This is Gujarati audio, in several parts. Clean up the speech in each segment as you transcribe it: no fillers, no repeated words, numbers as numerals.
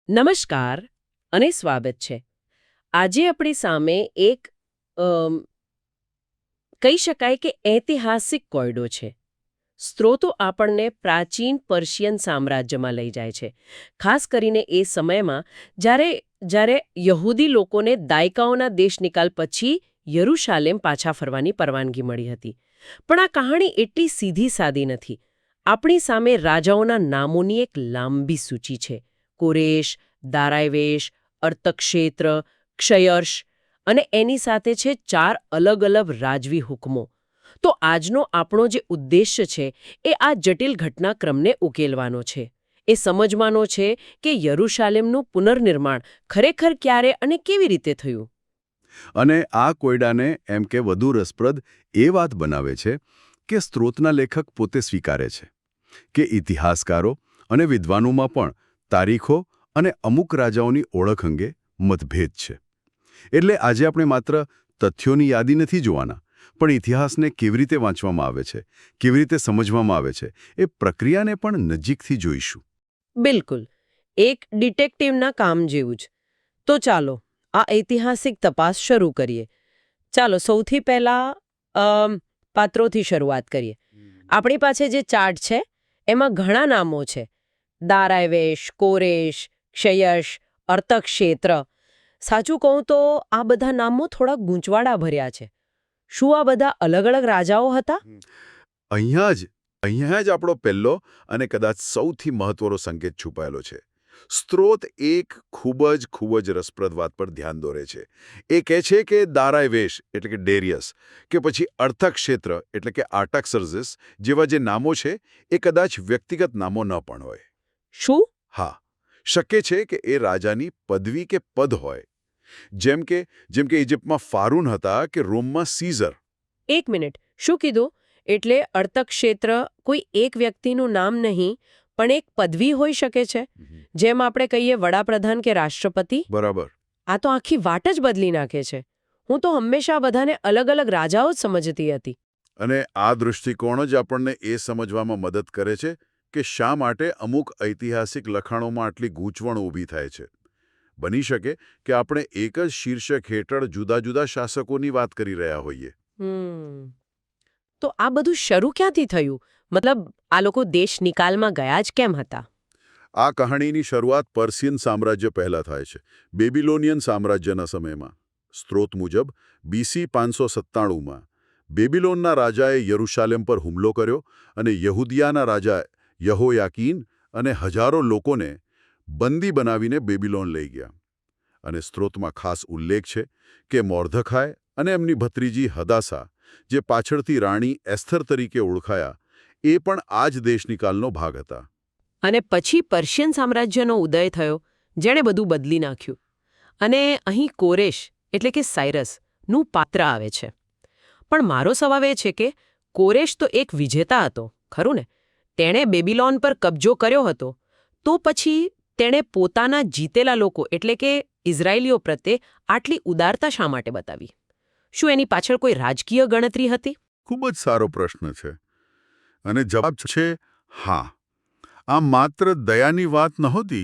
નમસ્કાર અને સ્વાગત છે. આજે આપણી સામે એક અમ, કહી શકાય કે ઐતિહાસિક કોયડો છે. સ્ત્રોતો આપણને પ્રાચીન પર્શિયન સામ્રાજ્યમાં લઈ જાય છે, ખાસ કરીને એ સમયમાં જ્યારે જ્યારે યહૂદી લોકોને દાયકાઓના દેશ નિકાલ પછી યરુશાલેમ પાછા ફરવાની પરવાનગી મળી હતી. પણ આ કહાણી એટલી સીધી સાદી નથી. આપણી સામે રાજાઓના નામોની એક લાંબી સૂચિ છે. કોરેશ, દારાયવેશ, અર્તક્ષેત્ર, ક્ષયર્ષ અને એની સાથે છે 4 અલગ અલગ રાજવી હુકમો. તો આજનો આપણો જે ઉદ્દેશ્ય છે એ આ જટિલ ઘટનાક્રમને ઉકેલવાનો છે. એ સમજવાનો છે કે યરુશાલેમનું પુનર્નિર્માણ ખરેખર ક્યારે અને કેવી રીતે થયું. અને આ કોયડાને એમ કે વધુ રસપ્રદ એ વાત બનાવે છે કે સ્ત્રોતના લેખક પોતે સ્વીકારે છે કે ઇતિહાસકારો અને વિદ્વાનોમાં પણ તારીખો અને અમુક રાજાઓની ઓળખ અંગે મતભેદ છે. એટલે આજે આપણે માત્ર તથ્યોની યાદી નથી જોવાના, પણ ઇતિહાસને કેવી રીતે વાંચવામાં આવે છે, કેવી રીતે સમજવામાં આવે છે, એ પ્રક્રિયાને પણ નજીકથી જોઈશું. બિલકુલ, એક ડિટેક્ટિવના કામ જેવું જ. તો ચાલો આ ઐતિહાસિક તપાસ શરૂ કરીએ. ચાલો સૌથી પહેલા પાત્રોથી શરૂઆત કરીએ. આપણી પાસે જે ચાર્ટ છે એમાં ઘણા નામો છે. દારાયવેશ, કોરેશ, ક્ષયર્ષ, અર્તક્ષેત્ર. સાચું કહું તો આ બધા નામો થોડા ગૂંચવાડા ભર્યા છે. શું આ બધા અલગ અલગ રાજાઓ હતા? અહીંયા જ આપણો પહેલો અને કદાચ સૌથી મહત્વનો સંકેત છુપાયેલો છે. સ્ત્રોત એક ખૂબ જ રસપ્રદ વાત પર ધ્યાન દોરે છે. એ કહે છે કે દારાયવેશ એટલે કે ડેરિયસ કે પછી અર્થક્ષેત્ર એટલે કે આર્ટાક્સર્ઝિસ જેવા જે નામો છે એ કદાચ વ્યક્તિગત નામો ન પણ હોય. શું? હા, શક્ય છે કે એ રાજાની પદવી કે પદ હોય. જેમ કે ઇજિપ્તમાં ફારૂન હતા કે રોમમાં સીઝર. એક મિનિટ, શું કીધું? એટલે અર્થક્ષેત્ર કોઈ એક વ્યક્તિનું નામ નહીં, પણ એક પદવી હોઈ શકે છે, જેમ આપણે કહીએ વડાપ્રધાન કે રાષ્ટ્રપતિ. બરાબર. આ તો આખી વાટ જ બદલી નાખે છે. હું તો હંમેશા બધાને અલગ અલગ રાજાઓ જ સમજતી હતી. અને આ દૃષ્ટિકોણ જ આપણને એ સમજવામાં મદદ કરે છે કે શા માટે અમુક ઐતિહાસિક લખાણોમાં આટલી ગૂંચવણ ઊભી થાય છે. બની શકે કે આપણે એક જ શીર્ષક હેઠળ જુદા જુદા શાસકોની વાત કરી રહ્યા હોઈએ. તો આ બધું શરૂ ક્યાંથી થયું? મતલબ આ લોકો દેશ નિકાલમાં ગયા જ કેમ હતા? આ કહાણીની શરૂઆત પર્શિયન સામ્રાજ્ય પહેલા થાય છે, બેબિલોનિયન સામ્રાજ્યના સમયમાં. સ્ત્રોત મુજબ BC 597માં બેબિલોનના રાજાએ યરુશાલેમ પર હુમલો કર્યો અને યહૂદિયાના રાજા યહોયાકીન અને હજારો લોકોને બંદી બનાવીને બેબિલોન લઈ ગયા. અને સ્ત્રોતમાં ખાસ ઉલ્લેખ છે કે મોર્દખાય અને એમની ભત્રીજી હદાસા, જે પાછળથી રાણી એસ્થર તરીકે ઓળખાયા, એ પણ આ જ દેશનિકાલનો ભાગ હતા. અને પછી પર્શિયન સામ્રાજ્યનો ઉદય થયો, જેણે બધું બદલી નાખ્યું. અને અહીં કોરેશ એટલે કે સાયરસનું પાત્ર આવે છે. પણ મારો સવાલ એ છે કે કોરેશ તો એક વિજેતા હતો, ખરું ને? તેણે બેબિલોન પર કબજો કર્યો હતો. તો પછી તેણે પોતાના જીતેલા લોકો એટલે કે ઇઝરાયેલીઓ પ્રત્યે આટલી ઉદારતા શા માટે બતાવી? શું એની પાછળ કોઈ રાજકીય ગણતરી હતી? ખૂબ જ સારો પ્રશ્ન છે. અને જવાબ છે હા. આ માત્ર દયાની વાત નહોતી,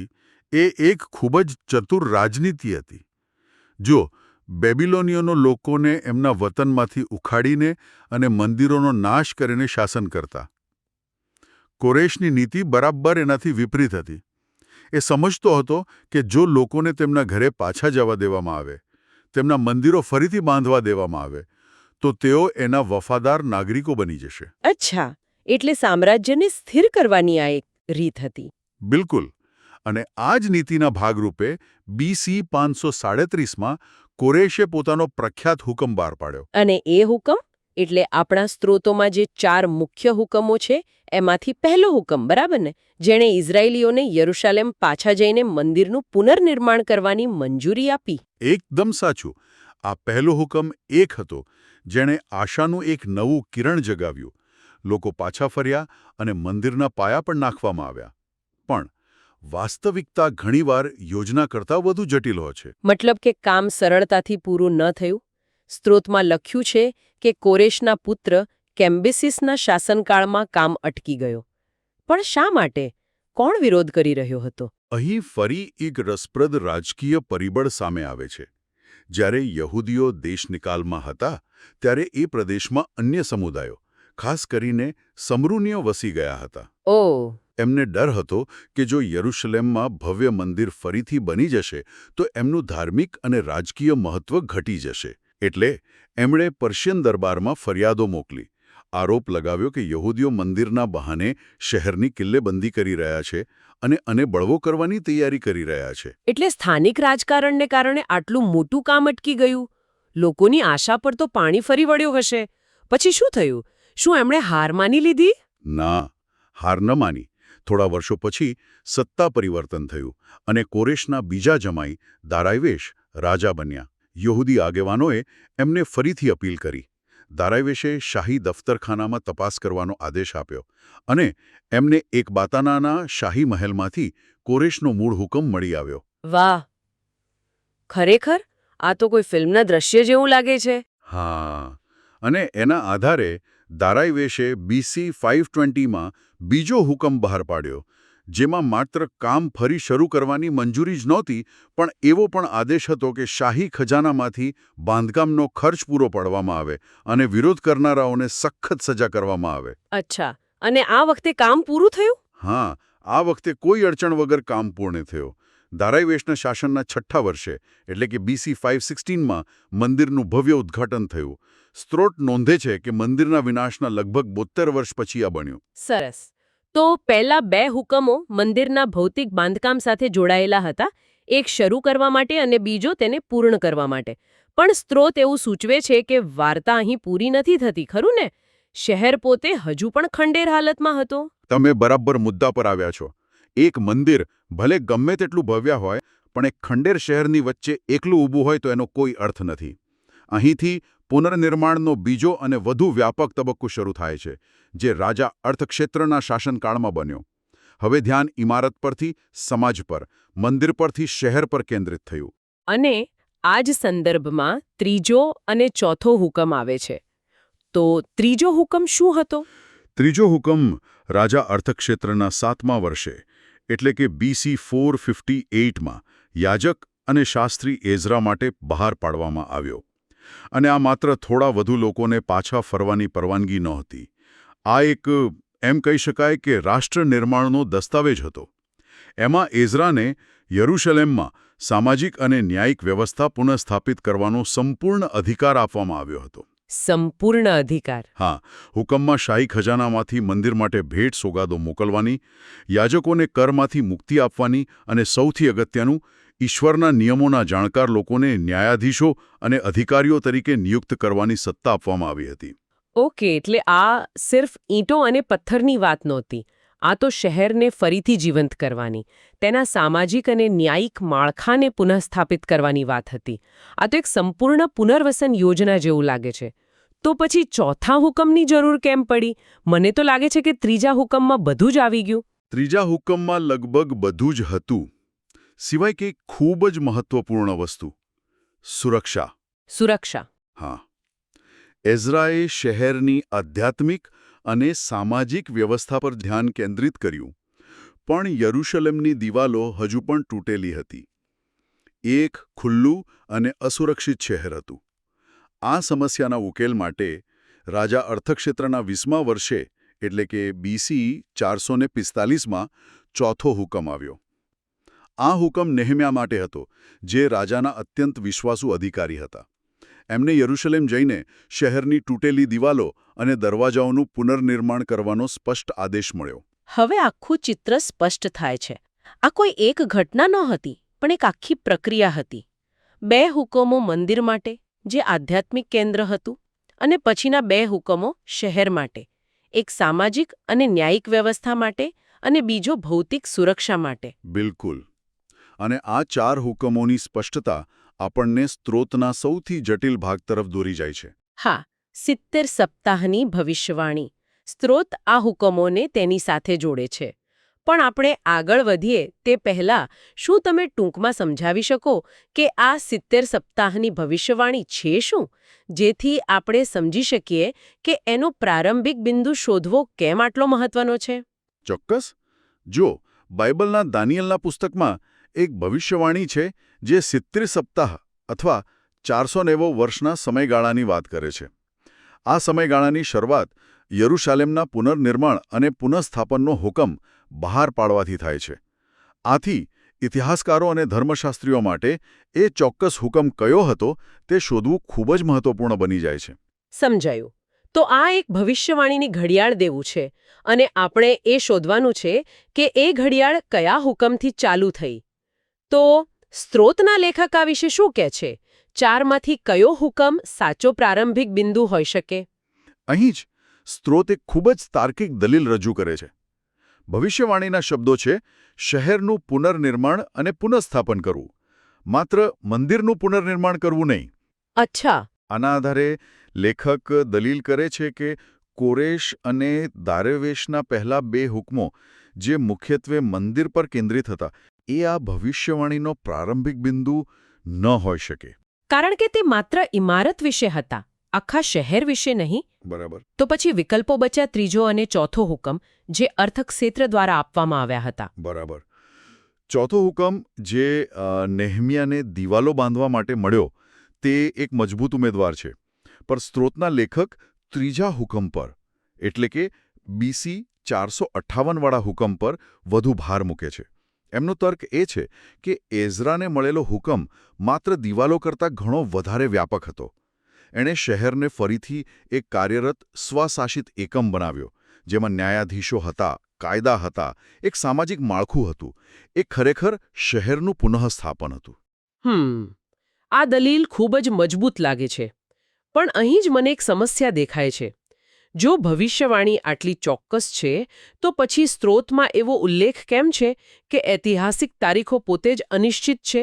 એ એક ખૂબ જ ચતુર રાજનીતિ હતી. જો બેબિલોનિયનો લોકોને એમના વતનમાંથી ઉખાડીને અને મંદિરોનો નાશ કરીને શાસન કરતા. કોરેશની નીતિ બરાબર એનાથી વિપરીત હતી. એ સમજતો હતો કે જો લોકોને તેમના ઘરે પાછા જવા દેવામાં આવે, તેમના મંદિરો ફરીથી બાંધવા દેવામાં આવે, તો તેઓ એના વફાદાર નાગરિકો બની જશે. અચ્છા, એટલે સામ્રાજ્યને સ્થિર કરવાની આ એક રીત હતી. બિલકુલ. અને આ જ નીતિના ભાગરૂપે BC 537માં કોરેશે પોતાનો પ્રખ્યાત હુકમ બહાર પાડ્યો. અને એ હુકમ એટલે આપણા સ્ત્રોતોમાં જે 4 મુખ્ય હુકમો છે એમાંથી પહેલો હુકમ, બરાબર ને? જેણે ઇઝરાયેલીઓને યરુશાલેમ પાછા જઈને મંદિરનું પુનર્નિર્માણ કરવાની મંજૂરી આપી. એકદમ સાચું. આ પહેલો હુકમ એક હતો જેણે આશાનું એક નવું કિરણ જગાવ્યું. લોકો પાછા ફર્યા અને મંદિરના પાયા પણ નાખવામાં આવ્યા. પણ વાસ્તવિકતા ઘણીવાર યોજના કરતાં વધુ જટિલ હોય છે. મતલબ કે કામ સરળતાથી પૂરું ન થયું. સ્ત્રોતમાં લખ્યું છે કે કોરેશના પુત્ર કેમ્બિસિસના શાસનકાળમાં કામ અટકી ગયો. પણ શા માટે? કોણ વિરોધ કરી રહ્યો હતો? અહીં ફરી એક રસપ્રદ રાજકીય પરિબળ સામે આવે છે. જ્યારે યહૂદીઓ દેશનિકાલમાં હતા ત્યારે એ પ્રદેશમાં અન્ય સમુદાયો, ખાસ કરીને સમરૂનીઓ વસી ગયા હતા. ઓ એમને ડર હતો કે જો યરુશલેમમાં ભવ્ય મંદિર ફરીથી બની જશે તો એમનું ધાર્મિક અને રાજકીય મહત્વ ઘટી જશે. એટલે એમણે પર્શિયન દરબારમાં ફરિયાદો મોકલી. આરોપ લગાવ્યો કે યહૂદીઓ મંદિરના બહાને શહેરની કિલ્લેબંધી કરી રહ્યા છે અને બળવો કરવાની તૈયારી કરી રહ્યા છે. એટલે સ્થાનિક રાજકારણને કારણે આટલું મોટું કામ અટકી ગયું. લોકોની આશા પર તો પાણી ફરી વળ્યો હશે. પછી શું થયું? શું એમણે હાર માની લીધી? ના, હાર ન માની. થોડા વર્ષો પછી સત્તા પરિવર્તન થયું અને કોરેશના બીજા જમાઈ દારાયવેશ રાજા બન્યા. યહૂદી આગેવાનોએ એમને ફરીથી અપીલ કરી. દારાયવેશે શાહી દફતરખાનામાં તપાસ કરવાનો આદેશ આપ્યો અને એમને એકબાતાનાના શાહી મહેલમાંથી કોરેશનો મૂળ હુકમ મળી આવ્યો. વાહ, ખરેખર આ તો કોઈ ફિલ્મના દ્રશ્ય જેવું લાગે છે. હા, અને એના આધારે દારાયવેશે BC 520માં બીજો હુકમ બહાર પાડ્યો, જેમાં માત્ર કામ ફરી શરૂ કરવાની મંજૂરી જ નહોતી, પણ એવો પણ આદેશ હતો કે શાહી ખજાનામાંથી બાંધકામનો ખર્ચ પૂરો પાડવામાં આવે અને વિરોધ કરનારાઓને સખત સજા કરવામાં આવે. અચ્છા, અને આ વખતે કામ પૂરું થયું? હા, આ વખતે કોઈ અડચણ વગર કામ પૂર્ણ થયો. દારાયવેશના શાસનના 6ઠ્ઠા વર્ષે એટલે કે BC 516માં મંદિરનું ભવ્ય ઉદ્ઘાટન થયું. સ્ત્રોત નોંધે છે કે મંદિરના વિનાશના લગભગ 72 વર્ષ પછી આ બન્યું. સરસ. તો પહેલા 2 હુકમો મંદિરના ભૌતિક બાંધકામ સાથે જોડાયેલા હતા, એક શરૂ કરવા માટે અને બીજો તેને પૂર્ણ કરવા માટે. પણ સ્ત્રોત એવું સૂચવે છે કે વાર્તા અહીં પૂરી નથી થતી, ખરું ને? શહેર પોતે હજુ પણ ખંડેર હાલતમાં હતો. તમે બરાબર મુદ્દા પર આવ્યા છો. એક મંદિર ભલે ગમે તેટલું ભવ્ય હોય, પણ એક ખંડેર શહેરની વચ્ચે એકલું ઊભું હોય તો એનો કોઈ અર્થ નથી. અહીંથી પુનર્નિર્માણનો બીજો અને વધુ વ્યાપક તબક્કો શરૂ થાય છે, જે રાજા અર્થક્ષેત્રના શાસનકાળમાં બન્યો. હવે ધ્યાન ઇમારત પરથી સમાજ પર, મંદિર પરથી શહેર પર કેન્દ્રિત થયું. અને આ જ સંદર્ભમાં ત્રીજો અને ચોથો હુકમ આવે છે. તો ત્રીજો હુકમ શું હતો? ત્રીજો હુકમ રાજા અર્થક્ષેત્રના 7મા વર્ષે એટલે કે BC 458માં યાજક અને શાસ્ત્રી એઝરા માટે બહાર પાડવામાં આવ્યો. અને આ માત્ર થોડા વધુ લોકોને પાછા ફરવાની પરવાનગી નહોતી. આ એક એમ કહી શકાય કે રાષ્ટ્ર નિર્માણનો દસ્તાવેજ હતો. એમાં એઝરાને યરુશલેમમાં સામાજિક અને ન્યાયિક વ્યવસ્થા પુનઃસ્થાપિત કરવાનો સંપૂર્ણ અધિકાર આપવામાં આવ્યો હતો. સંપૂર્ણ અધિકાર? હા, હુકમમાં શાહી ખજાનામાંથી મંદિર માટે ભેટ સોગાદો મોકલવાની, યાજકોને કરમાંથી મુક્તિ આપવાની અને સૌથી અગત્યનું, ઈશ્વરના નિયમોના જાણકાર લોકોને ન્યાયાધીશો અને અધિકારીઓ તરીકે નિયુક્ત કરવાની સત્તા આપવામાં આવી હતી. ઓકે, એટલે આ સિર્ફ ઈંટો અને પથ્થરની વાત નહોતી. આ તો શહેરને ફરીથી જીવંત કરવાની, તેના સામાજિક અને ન્યાયિક માળખાને પુનઃસ્થાપિત કરવાની વાત હતી. આ તો એક સંપૂર્ણ પુનર્વસન યોજના જેવું લાગે છે. તો પછી ચોથા હુકમની જરૂર કેમ પડી? મને તો લાગે છે કે ત્રીજા હુકમમાં બધું જ આવી ગયું. ત્રીજા હુકમમાં લગભગ બધું જ હતું, સિવાય કે ખૂબ જ મહત્વપૂર્ણ વસ્તુ: સુરક્ષા. સુરક્ષા? હા. એઝરાએ શહેરની આધ્યાત્મિક અને સામાજિક વ્યવસ્થા પર ધ્યાન કેન્દ્રિત કર્યું, પણ યરુશલેમની દિવાલો હજુ પણ તૂટેલી હતી. એક ખુલ્લું અને અસુરક્ષિત શહેર હતું. આ સમસ્યાના ઉકેલ માટે રાજા અર્થક્ષેત્રના 20મા વર્ષે એટલે કે BC 445માં ચોથો હુકમ આવ્યો. આ હુકમ નેહમ્યા માટે હતો, જે રાજાના અત્યંત વિશ્વાસુ અધિકારી હતા. એમને યરુશલેમ જઈને શહેરની તૂટેલી દિવાલો અને દરવાજાઓનું પુનર્નિર્માણ કરવાનો સ્પષ્ટ આદેશ મળ્યો. હવે આખું ચિત્ર સ્પષ્ટ થાય છે. આ કોઈ એક ઘટના નહોતી, પણ એક આખી પ્રક્રિયા હતી. 2 હુકમો મંદિર માટે, જે આધ્યાત્મિક કેન્દ્ર હતું, અને પછીના 2 હુકમો શહેર માટે, એક સામાજિક અને ન્યાયિક વ્યવસ્થા માટે અને બીજો ભૌતિક સુરક્ષા માટે. બિલકુલ. અને આ 4 હુકમોની સ્પષ્ટતા આપણને સ્ત્રોતના સૌથી જટિલ ભાગ તરફ દોરી જાય છે. હા, 70 સપ્તાહની ભવિષ્યવાણી. સ્ત્રોત આ હુકમોને તેની સાથે જોડે છે. પણ આપણે આગળ વધીએ તે પહેલાં શું તમે ટૂંકમાં સમજાવી શકો કે આ 70 સપ્તાહની ભવિષ્યવાણી છે શું, જેથી આપણે સમજી શકીએ કે એનો પ્રારંભિક બિંદુ શોધવો કેમ આટલો મહત્વનો છે? ચોક્કસ. જો બાઇબલના દાનિયેલના પુસ્તકમાં એક ભવિષ્યવાણી છે જે 70 સપ્તાહ અથવા 490 વર્ષના સમયગાળાની વાત કરે છે. આ સમયગાળાની શરૂઆત યરુશાલેમના પુનર્નિર્માણ અને પુનઃસ્થાપનનો હુકમ બહાર પાડવાથી થાય છે. આથી ઇતિહાસકારો અને ધર્મશાસ્ત્રીઓ માટે એ ચોક્કસ હુકમ કયો હતો તે શોધવું ખૂબ જ મહત્વપૂર્ણ બની જાય છે. સમજાયું. તો આ એક ભવિષ્યવાણીની ઘડિયાળ દેવું છે અને આપણે એ શોધવાનું છે કે એ ઘડિયાળ કયા હુકમથી ચાલુ થઈ. તો સ્ત્રોતના લેખક આ વિશે શું કહે છે? 4માંથી કયો હુકમ સાચો પ્રારંભિક બિંદુ હોઈ શકે? અહીં જ સ્ત્રોત એક ખૂબ જ તાર્કિક દલીલ રજૂ કરે છે. ભવિષ્યવાણીના શબ્દો છે શહેરનું પુનર્નિર્માણ અને પુનઃસ્થાપન કરવું, માત્ર મંદિરનું પુનર્નિર્માણ કરવું નહીં. અચ્છા. આના આધારે લેખક દલીલ કરે છે કે કોરેશ અને દારેવેશના પહેલા 2 હુકમો જે મુખ્યત્વે મંદિર પર કેન્દ્રિત હતા એ આ ભવિષ્યવાણીનો પ્રારંભિક બિંદુ ન હોઈ શકે. કારણ કે તે માત્ર ઇમારત વિશે હતા, આખા શહેર વિશે નહીં. બરાબર. તો પછી વિકલ્પો બચ્યા 3જો અને 4થો હુકમ જે અર્થક્ષેત્ર દ્વારા આપવામાં આવ્યા હતા. બરાબર. 4થો હુકમ જે નેહમ્યાને દિવાલો બાંધવા માટે મળ્યો તે એક મજબૂત ઉમેદવાર છે. પર સ્ત્રોતના લેખક 3જા હુકમ પર એટલે કે BC 458 વાળા હુકમ પર વધુ ભાર મૂકે છે. એમનો તર્ક એ છે કે એઝરાને મળેલો હુકમ માત્ર દિવાલો કરતાં ઘણો વધારે વ્યાપક હતો. એણે શહેરને ફરીથી એક કાર્યરત સ્વશાસિત એકમ બનાવ્યો, જેમાં ન્યાયાધીશો હતા, કાયદા હતા, એક સામાજિક માળખું હતું. એ ખરેખર શહેરનું પુનઃસ્થાપન હતું. આ દલીલ ખૂબ જ મજબૂત લાગે છે. પણ અહીં જ મને એક સમસ્યા દેખાય છે. જો ભવિષ્યવાણી આટલી ચોક્કસ છે તો પછી સ્ત્રોતમાં એવો ઉલ્લેખ કેમ છે કે ઐતિહાસિક તારીખો પોતે જ અનિશ્ચિત છે?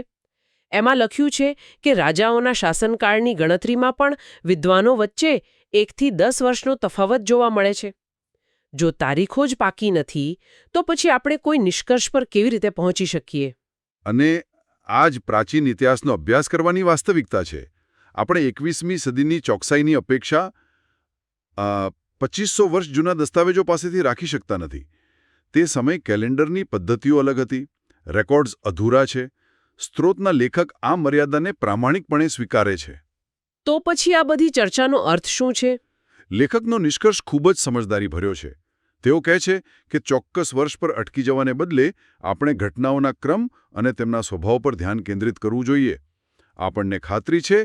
એમાં લખ્યું છે કે રાજાઓના શાસનકાળની ગણતરીમાં પણ વિદ્વાનો વચ્ચે 1 થી 10 વર્ષનો તફાવત જોવા મળે છે. જો તારીખો જ પાકી નથી તો પછી આપણે કોઈ નિષ્કર્ષ પર કેવી રીતે પહોંચી શકીએ? અને આ જ પ્રાચીન ઇતિહાસનો અભ્યાસ કરવાની વાસ્તવિકતા છે. આપણે 21મી સદીની ચોકસાઈની અપેક્ષા 2500 વર્ષ જૂના દસ્તાવેજો પાસેથી રાખી શકતા નથી. તે સમય કેલેન્ડરની પદ્ધતિઓ અલગ હતી, રેકોર્ડ્સ અધૂરા છે. સ્ત્રોતના લેખક આ મર્યાદાને પ્રામાણિકપણે સ્વીકારે છે. તો પછી આ બધી ચર્ચાનો અર્થ શું છે? લેખકનો નિષ્કર્ષ ખૂબ જ સમજદારીભર્યો છે. તેઓ કહે છે કે ચોક્કસ વર્ષ પર અટકી જવાને બદલે આપણે ઘટનાઓના ક્રમ અને તેમના સ્વભાવ પર ધ્યાન કેન્દ્રિત કરવું જોઈએ. આપણને ખાતરી છે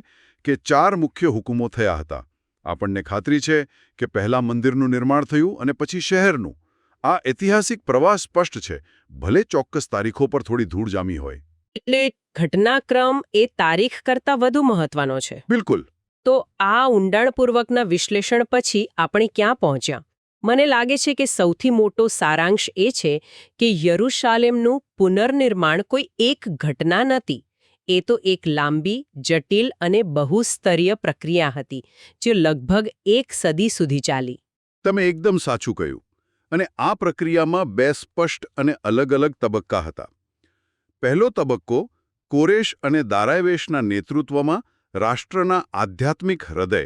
કે 4 મુખ્ય હુકમો થયા હતા. આપણને ખાતરી છે કે પહેલા મંદિરનું નિર્માણ થયું અને પછી શહેરનું. આ ઐતિહાસિક પ્રવાસ સ્પષ્ટ છે, ભલે ચોક્કસ તારીખો પર થોડી ધૂળ જામી હોય. એટલે ઘટનાક્રમ એ તારીખ કરતાં વધુ મહત્વનો છે. બિલકુલ. તો આ ઊંડાણપૂર્વકના વિશ્લેષણ પછી આપણે ક્યાં પહોંચ્યા? મને લાગે છે કે સૌથી મોટો સારાંશ એ છે કે યરુશાલેમનું પુનર્નિર્માણ કોઈ એક ઘટના નથી. એ તો એક લાંબી, જટિલ અને બહુસ્તરીય પ્રક્રિયા હતી જે લગભગ 1 સદી સુધી ચાલી. તમે એકદમ સાચું કહ્યું. અને આ પ્રક્રિયામાં 2 સ્પષ્ટ અને અલગ-અલગ તબક્કા હતા. પહેલો તબક્કો કોરેશ અને દારાવેશના નેતૃત્વમાં રાષ્ટ્રના આધ્યાત્મિક હૃદય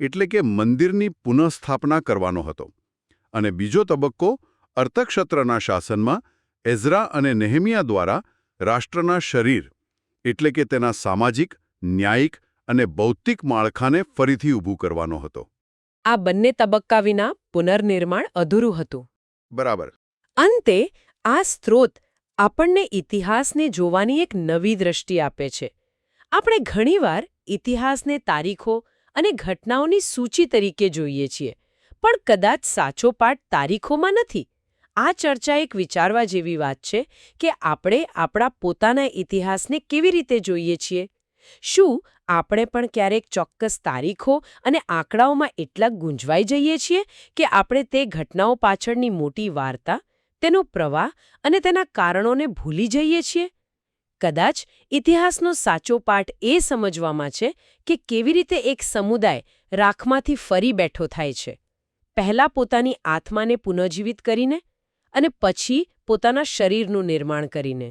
એટલે કે મંદિરની પુનઃસ્થાપના કરવાનો હતો. અને બીજો તબક્કો અર્તક્ષત્રના શાસનમાં એઝરા અને નેહમ્યા દ્વારા રાષ્ટ્રના શરીર એટલે કે તેના સામાજિક, ન્યાયિક અને ભૌતિક માળખાને ફરીથી ઊભું કરવાનો હતો. આ બંને તબક્કા વિના પુનર્નિર્માણ અધૂરું હતું. બરાબર. અંતે આ સ્ત્રોત આપણને ઇતિહાસને જોવાની એક નવી દ્રષ્ટિ આપે છે. આપણે ઘણીવાર ઇતિહાસને તારીખો અને ઘટનાઓની સૂચિ તરીકે જોઈએ છીએ, પણ કદાચ સાચો પાઠ તારીખોમાં નથી. આ ચર્ચા એક વિચારવા જેવી વાત છે કે આપણે આપણા પોતાના ઇતિહાસને કેવી રીતે જોઈએ છીએ. શું આપણે પણ ક્યારેક ચોક્કસ તારીખો અને આંકડાઓમાં એટલા ગુંજવાઈ જઈએ છીએ કે આપણે તે ઘટનાઓ પાછળની મોટી વાર્તા, તેનો પ્રવાહ અને તેના કારણોને ભૂલી જઈએ છીએ? કદાચ ઇતિહાસનો સાચો પાઠ એ સમજવામાં છે કે કેવી રીતે એક સમુદાય રાખમાંથી ફરી બેઠો થાય છે, પહેલા પોતાની આત્માને પુનઃજીવિત કરીને અને પછી પોતાના શરીરનું નિર્માણ કરીને.